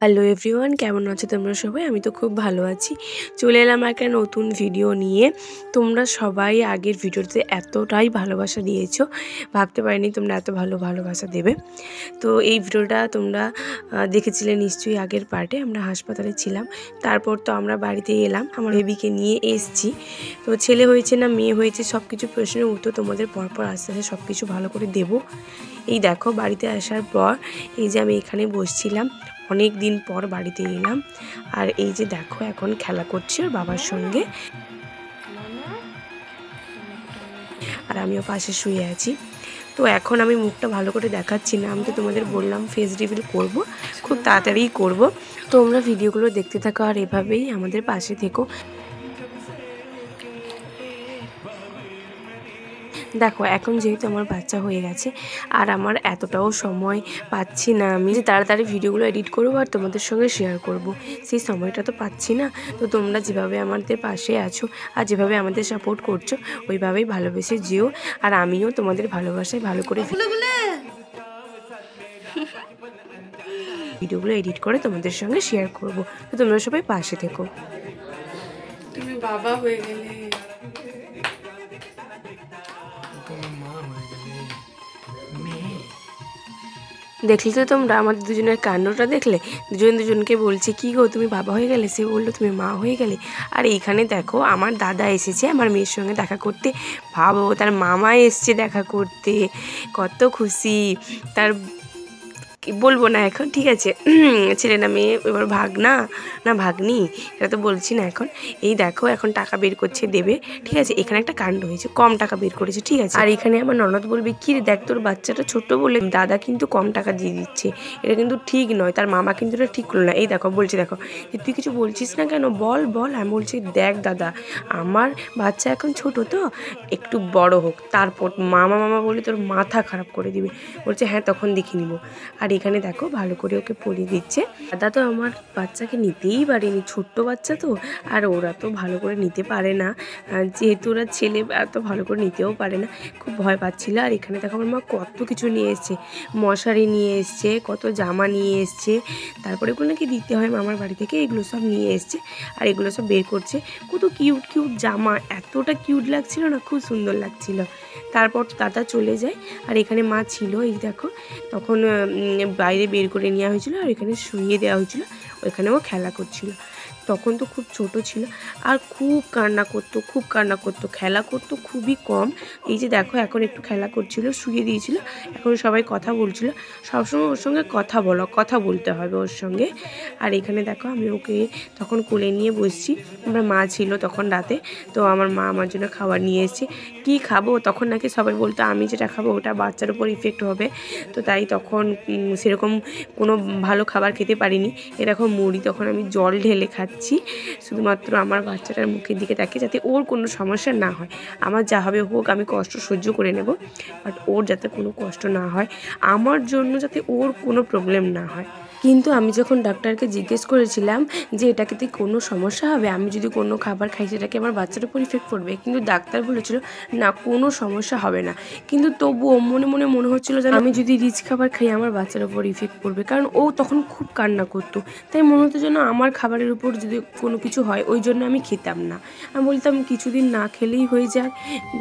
Hello everyone, কেমন আছো তোমরা সবাই? আমি তো খুব ভালো আছি। চলে এলাম একটা নতুন ভিডিও নিয়ে। তোমরা সবাই আগের ভিডিওতে এতটাই ভালোবাসা দিয়েছো, ভাবতে পারিনি তোমরা এত ভালোবাসা দেবে। তো এই ভিডিওটা তোমরা দেখেছিলে নিশ্চয়ই আগের পার্টে। আমরা হাসপাতালে ছিলাম, তারপর তো আমরা বাড়িতে এলাম, আমার বেবিকে নিয়ে এসছি। তো ছেলে হয়েছে না মেয়ে হয়েছে সব কিছু প্রশ্নের উত্তর তোমাদের পরপর আস্তে আস্তে সব কিছু ভালো করে দেবো। এই দেখো বাড়িতে আসার পর এই যে আমি এখানে বসছিলাম, অনেক দিন পর বাড়িতে এলাম। আর এই যে দেখো এখন খেলা করছি ওর বাবার সঙ্গে, আর আমিও পাশে শুয়ে আছি। তো এখন আমি মুখটা ভালো করে দেখাচ্ছি না, আমি তো তোমাদের বললাম ফেস রিভিল করব, খুব তাড়াতাড়িই করব। তোমরা ভিডিওগুলো দেখতে থাকো আর এভাবেই আমাদের পাশে থেকো। দেখো এখন যেহেতু আমার বাচ্চা হয়ে গেছে আর আমার এতটাও সময় পাচ্ছি না আমি যে তাড়াতাড়ি ভিডিওগুলো এডিট করবো আর তোমাদের সঙ্গে শেয়ার করব, সেই সময়টা তো পাচ্ছি না। তো তোমরা যেভাবে আমাদের পাশে আছো আর যেভাবে আমাদের সাপোর্ট করছো ওইভাবেই ভালোবেসে যেও, আর আমিও তোমাদের ভালোবাসায় ভালো করে ভিডিওগুলো এডিট করে তোমাদের সঙ্গে শেয়ার করব। তো তোমরা সবাই পাশে থেকো। তুমি বাবা হয়ে গেলে, দেখলে তো তোমরা আমাদের দুজনের কাণ্ডটা দেখলে, দুজনকে বলছে কি গো তুমি বাবা হয়ে গেলে, সে বললো তুমি মা হয়ে গেলে। আর এইখানে দেখো আমার দাদা এসেছে আমার মেয়ের সঙ্গে দেখা করতে, ভাবো তার মামা এসছে দেখা করতে, কত খুশি। তার বলবো না এখন, ঠিক আছে, ছেলে না মেয়ে, এবার ভাগনা না ভাগ্নি এটা তো বলছি না এখন। এই দেখো এখন টাকা বের করছে দেবে, ঠিক আছে। এখানে একটা কাণ্ড হয়েছে, কম টাকা বের করেছে, ঠিক আছে। আর এখানে আমার ননদ বলবে কি রে দেখ তোর বাচ্চাটা ছোট বলে দাদা কিন্তু কম টাকা দিয়ে দিচ্ছে, এটা কিন্তু ঠিক নয়, তার মামা কিন্তু এটা ঠিক করলো না। এই দেখো বলছি, দেখো তুই কিছু বলছিস না কেন, বল বল। আমি বলছি দেখ দাদা আমার বাচ্চা এখন ছোট তো, একটু বড় হোক তারপর মামা বলে তোর মাথা খারাপ করে দিবে। বলছে হ্যাঁ তখন দেখে নিব। আর এখানে দেখো ভালো করে ওকে পরিয়ে দিচ্ছে। দাদা তো আমার বাচ্চাকে নিতেই পারেনি, ছোট্ট বাচ্চা তো, আর ওরা তো ভালো করে নিতে পারে না, যেহেতু ওরা ছেলে এত ভালো করে নিতেও পারে না, খুব ভয় পাচ্ছিল। আর এখানে দেখো আমার মা কত কিছু নিয়ে এসছে, মশারি নিয়ে এসছে, কত জামা নিয়ে এসছে, তারপরে এগুলো নাকি দিতে হয় মামার বাড়ি থেকে, এগুলো সব নিয়ে এসছে আর এগুলো সব বের করছে। কত কিউট জামা, এতটা কিউট লাগছিল না, খুব সুন্দর লাগছিল। তারপর দাদা চলে যায় আর এখানে মা ছিল, এই দেখো তখন বাইরে বের করে নেওয়া হয়েছিল আর এখানে শুইয়ে দেওয়া হয়েছিল, ওইখানেও খেলা করছিল। তখন তো খুব ছোট ছিল আর খুব কান্না করতো, খেলা করতো খুবই কম। এই যে দেখো এখন একটু খেলা করছিল, শুয়ে দিয়েছিল, এখন সবাই কথা বলছিল, সবসময় ওর সঙ্গে কথা বলতে হবে ওর সঙ্গে। আর এখানে দেখো আমি ওকে তখন কোলে নিয়ে বসছি, আমার মা ছিল তখন রাতে, তো আমার মা আমার জন্য খাবার নিয়ে এসেছে। কী খাবো তখন নাকি সবাই বলতো আমি যেটা খাবো ওটা বাচ্চার উপর ইফেক্ট হবে, তো তাই তখন সেরকম কোনো ভালো খাবার খেতে পারিনি। এরকম মুড়ি তখন আমি জল ঢেলে খাচ্ছি, শুধুমাত্র আমার বাচ্চাটার মুখের দিকে তাকিয়ে, যাতে ওর কোনো সমস্যা না হয়। আমার যা হবে হোক, আমি কষ্ট সহ্য করে নেব, বাট ওর যাতে কোনো কষ্ট না হয়, আমার জন্য যাতে ওর কোনো প্রবলেম না হয়। কিন্তু আমি যখন ডাক্তারকে জিজ্ঞেস করেছিলাম যে এটাকে কোনো সমস্যা হবে, আমি যদি কোনো খাবার খাই সেটাকে আমার বাচ্চার উপর ইফেক্ট পড়বে, কিন্তু ডাক্তার বলেছিল না কোনো সমস্যা হবে না। কিন্তু তবুও মনে হচ্ছিলো যে আমি যদি রিচ খাবার খাই আমার বাচ্চার উপর ইফেক্ট পড়বে, কারণ ও তখন খুব কান্না করতো, তাই মনে হতো যেন আমার খাবারের উপর যদি কোনো কিছু হয়, ওই জন্য আমি খেতাম না। আমি বলতাম কিছুদিন না খেলেই হয়ে যায়,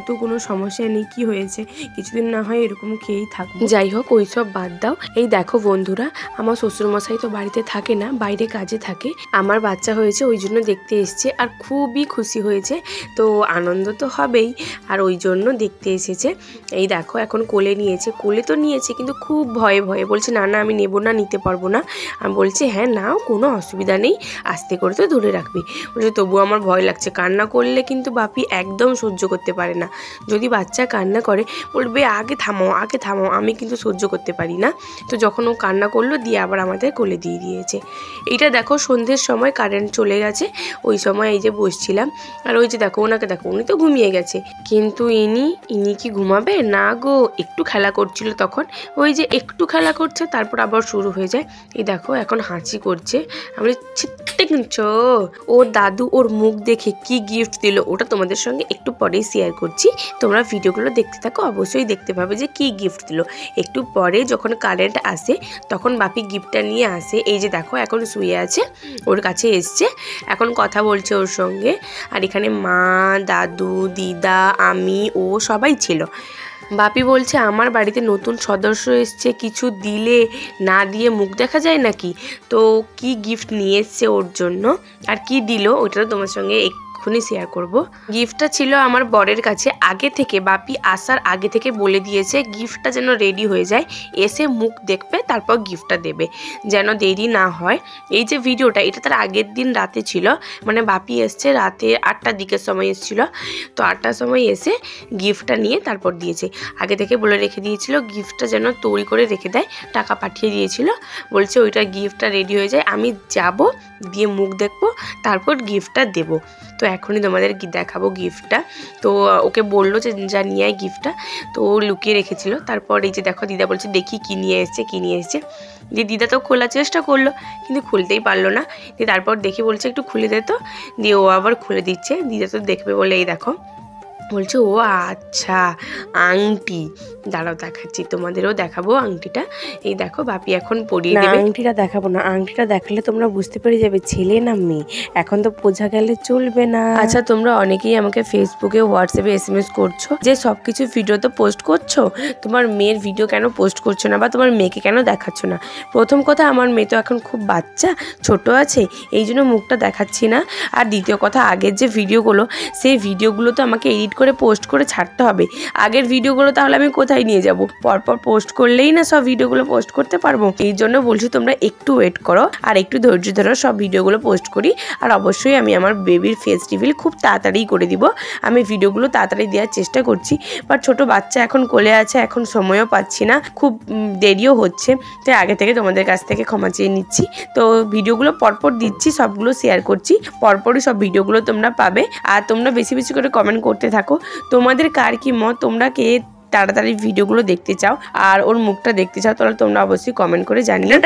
তো কোনো সমস্যা নেই, কি হয়েছে, কিছুদিন না হয় এরকম খেয়েই থাকবো। যাই হোক ওই সব বাদ দাও। এই দেখো বন্ধুরা, আমার শ্বশুরমশাই তো বাড়িতে থাকে না, বাইরে কাজে থাকে, আমার বাচ্চা হয়েছে ওই জন্য দেখতে এসছে আর খুবই খুশি হয়েছে, তো আনন্দ তো হবেই, আর ওই জন্য দেখতে এসেছে। এই দেখো এখন কোলে নিয়েছে কিন্তু খুব ভয়ে বলছে না আমি নেব না, নিতে পারবো না। আমি বলছি হ্যাঁ নাও, কোনো অসুবিধা নেই, আস্তে করে তো ধরে রাখবি। বলছে তবু আমার ভয় লাগছে, কান্না করলে কিন্তু বাপি একদম সহ্য করতে পারে না, যদি বাচ্চা কান্না করে বলবে আগে থামো, আমি কিন্তু সহ্য করতে পারি না। তো যখন ও কান্না করলো দিয়ে আবার আমাদের কোলে দিয়ে দিয়েছে। এইটা দেখো সন্ধ্যের সময় কারেন্ট চলে গেছে, ওই সময় এই যে বসছিলাম, আর ওই যে দেখো ওনাকে দেখো, উনি তো ঘুমিয়ে গেছে, কিন্তু ইনি কি ঘুমাবে না গো, একটু খেলা করছিল তখন, ওই যে একটু খেলা করছে তারপর আবার শুরু হয়ে যায়। এই দেখো এখন হাঁচি করছে, আমি ছিটতে কিনছো। ওর দাদু ওর মুখ দেখে কি গিফট দিল ওটা তোমাদের সঙ্গে একটু পরেই শেয়ার করছি, তোমরা ভিডিওগুলো দেখতে থাকো, অবশ্যই দেখতে পাবে যে কি গিফট দিল। একটু পরে যখন কারেন্ট আসে তখন বাপি গিফটটা নিয়ে আসে। এই যে দেখো এখন শুয়ে আছে, ওর কাছে এসছে, এখন কথা বলছে ওর সঙ্গে। আর এখানে মা, দাদু, দিদা, আমি, ও সবাই ছিল। বাপি বলছে আমার বাড়িতে নতুন সদস্য এসছে, কিছু দিলে না দিয়ে মুখ দেখা যায় নাকি। তো কি গিফট নিয়ে এসছে ওর জন্য আর কি দিল ওটা তোমার সঙ্গে এক্ষুনি শেয়ার করব। গিফটটা ছিল আমার বরের কাছে আগে থেকে, বাপি আসার আগে থেকে বলে দিয়েছে গিফটটা যেন রেডি হয়ে যায়, এসে মুখ দেখবে তারপর গিফটটা দেবে, যেন দেরি না হয়। এই যে ভিডিওটা এটা তার আগের দিন রাতে ছিল, মানে বাপি এসছে রাতে 8টার দিকের সময় এসেছিল। তো 8টার সময় এসে গিফটটা নিয়ে তারপর দিয়েছে। আগে থেকে বলে রেখে দিয়েছিল গিফটটা যেন তৈরি করে রেখে দেয়, টাকা পাঠিয়ে দিয়েছিল। বলছে ওইটা গিফটটা রেডি হয়ে যায়, আমি যাব দিয়ে মুখ দেখবো তারপর গিফটটা দেবো। তো এখনই তোমাদের দেখাবো গিফটটা। তো ওকে বললো যে যা নিয়ে আয় গিফটটা, তো ও লুকিয়ে রেখেছিল। তারপর এই যে দেখো দিদা বলছে দেখি কী নিয়ে এসছে কী নিয়ে এসছে। দিয়ে দিদা তো খোলার চেষ্টা করলো কিন্তু খুলতেই পারলো না। দিয়ে তারপর দেখি বলছে একটু খুলে দে তো, দিয়ে ও আবার খুলে দিচ্ছে। দিদা তো দেখবে বলে এই দেখো বলছে ও আচ্ছা আংটি, দাঁড়াও দেখাচ্ছি, তোমাদেরও দেখাবো আংটিটা। এই দেখো বাপি এখন পরিয়ে দেবে। আংটিটা দেখাবো না, আংটিটা দেখালে তোমরা বুঝতে পেরে যাবে ছেলে না মেয়ে, এখন তো বোঝা গেলে চলবে না। আচ্ছা তোমরা অনেকেই আমাকে ফেসবুকে হোয়াটসঅ্যাপে SMS করছো যে সব কিছু ভিডিও তো পোস্ট করছো, তোমার মেয়ের ভিডিও কেন পোস্ট করছো না বা তোমার মেয়েকে কেন দেখাচ্ছ না। প্রথম কথা আমার মেয়ে তো এখন খুব বাচ্চা ছোট আছে, এই জন্য মুখটা দেখাচ্ছি না। আর দ্বিতীয় কথা আগের যে ভিডিওগুলো সেই ভিডিওগুলো তো আমাকে এডিট করে পোস্ট করে ছাড়তে হবে। আগের ভিডিওগুলো তাহলে আমি কোথায় নিয়ে যাব, পরপর পোস্ট করলেই না সব ভিডিওগুলো পোস্ট করতে পারবো। এই জন্য বলছি তোমরা একটু ওয়েট করো আর একটু ধৈর্য ধরো, সব ভিডিওগুলো পোস্ট করি। আর অবশ্যই আমি আমার বেবির ফেস রিভিল খুব তাড়াতাড়ি করে দিব, আমি ভিডিওগুলো তাড়াতাড়ি দেওয়ার চেষ্টা করছি। বাট ছোট বাচ্চা এখন কোলে আছে, এখন সময়ও পাচ্ছি না, খুব দেরিও হচ্ছে, তাই আগে থেকে তোমাদের কাছ থেকে ক্ষমা চেয়ে নিচ্ছি। তো ভিডিওগুলো পরপর দিচ্ছি, সবগুলো শেয়ার করছি, পরপরই সব ভিডিওগুলো তোমরা পাবে। আর তোমরা বেশি বেশি করে কমেন্ট করতে থাকো, তোমাদের কার কি মত, তোমরা কে তাড়াতাড়ি ভিডিওগুলো দেখতে চাও আর ওর মুখটা দেখতে চাও, তাহলে তোমরা অবশ্যই কমেন্ট করে জানিও।